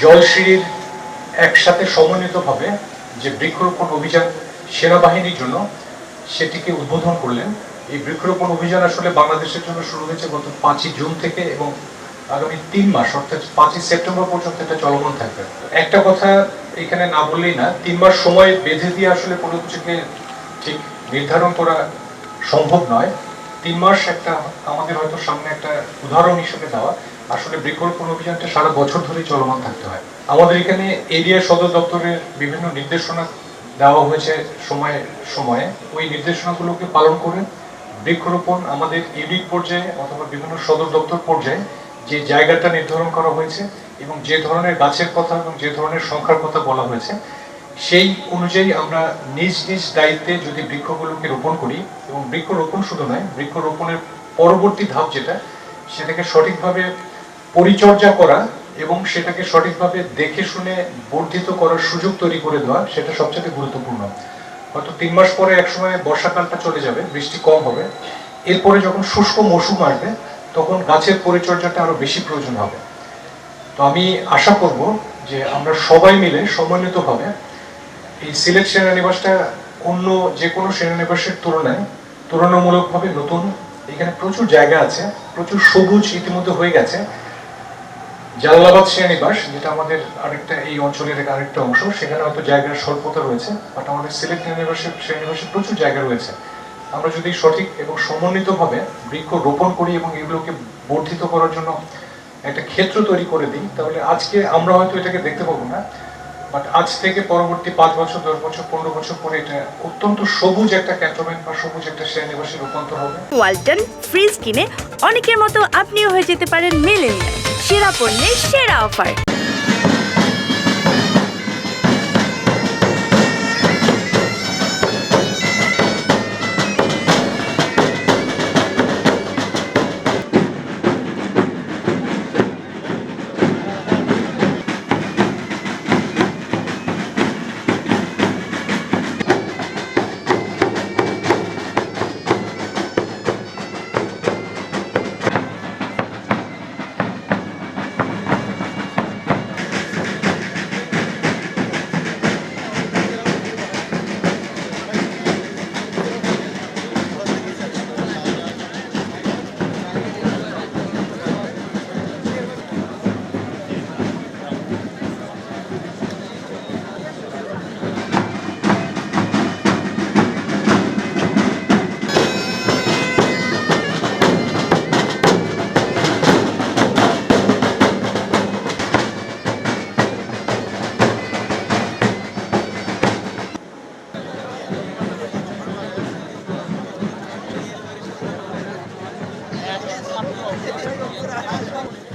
জলশিরির একসাথে সমন্বিতভাবে যে বৃক্ষরোপণ অভিযান সেনাবাহিনীর জন্য সেটিকে উদ্বোধন করলেন। এই বৃক্ষরোপণ অভিযান আসলে বাংলাদেশের জন্য শুরু হয়েছে গত 5ই জুন থেকে এবং আগামী 3 মাস অর্থাৎ 5ই সেপ্টেম্বর পর্যন্ত এটা চলমান থাকবে। একটা কথা এখানে না বললেই না, 3 মাস সময় বেঁধে দিয়ে আসলে কোনো কিছুকে ঠিক নির্ধারণ করা সম্ভব নয়। 3 মাস একটা আমাদের হয়তো সামনে একটা উদাহরণ হিসেবে দেওয়া, আসলে বৃক্ষরোপণ অভিযানটা সারা বছর ধরেই চলমান থাকতে হয়। আমাদের এখানে এরিয়া সদর দপ্তরের বিভিন্ন নির্দেশনা দেওয়া হয়েছে সময়ে সময়ে, ওই নির্দেশনাগুলোকে পালন করে বৃক্ষরোপণ আমাদের ইউনিট পর্যায়ে অথবা বিভিন্ন সদর দপ্তর পর্যায়ে যে জায়গাটা নির্ধারণ করা হয়েছে এবং যে ধরনের গাছের কথা এবং যে ধরনের সংখ্যার কথা বলা হয়েছে সেই অনুযায়ী আমরা নিজ নিজ দায়িত্বে যদি বৃক্ষগুলোকে রোপণ করি, এবং বৃক্ষরোপণ শুধু নয়, বৃক্ষরোপণের পরবর্তী ধাপ যেটা, সেটাকে সঠিকভাবে পরিচর্যা করা এবং সেটাকে সঠিকভাবে দেখে শুনে বর্ধিত করার সুযোগ তৈরি করে দেওয়া, সেটা সবচেয়ে গুরুত্বপূর্ণ। হয়তো 3 মাস পরে একসময় বর্ষাকালটা চলে যাবে, বৃষ্টি কম হবে, এরপরে যখন শুষ্ক মৌসুম আসবে তখন গাছের পরিচর্যাটা আরো বেশি প্রয়োজন হবে। তো আমি আশা করব যে আমরা সবাই মিলে সমন্বিতভাবে এই সিলেট সেনানিবাসটা অন্য যে কোনো সেনানিবাসের তুলনায় তুলনামূলকভাবে নতুন, এখানে প্রচুর জায়গা আছে, প্রচুর সবুজ ইতিমধ্যে হয়ে গেছে। জালালাবাদ সেনানিবাস যেটা আমাদের আরেকটা এই অঞ্চলের আরেকটা অংশ, সেখানে হয়তো জায়গার স্বল্পতা রয়েছে, বাট আমাদের সিলেট সেনানিবাসে প্রচুর জায়গা রয়েছে। আমরা যদি সঠিক এবং সমন্বিতভাবে বৃক্ষ রোপণ করি এবং এগুলোকে বর্ধিত করার জন্য একটা ক্ষেত্র তৈরি করে দিই, তাহলে আজকে আমরা হয়তো এটাকে দেখতে পাবো না, বাট আজ থেকে পরবর্তী 5 বছর 10 বছর 15 বছর পরে এটা অত্যন্ত সবুজ একটা ক্যান্টনমেন্ট বা সবুজ একটা সেনানিবাসে রূপান্তর হবে। ওয়ালটন ফ্রিজ কিনে অনেকের মতো আপনিও হয়ে যেতে পারেন মিলেনিয়াল। সেরা পণ্যের সেরা অফার। Gracias.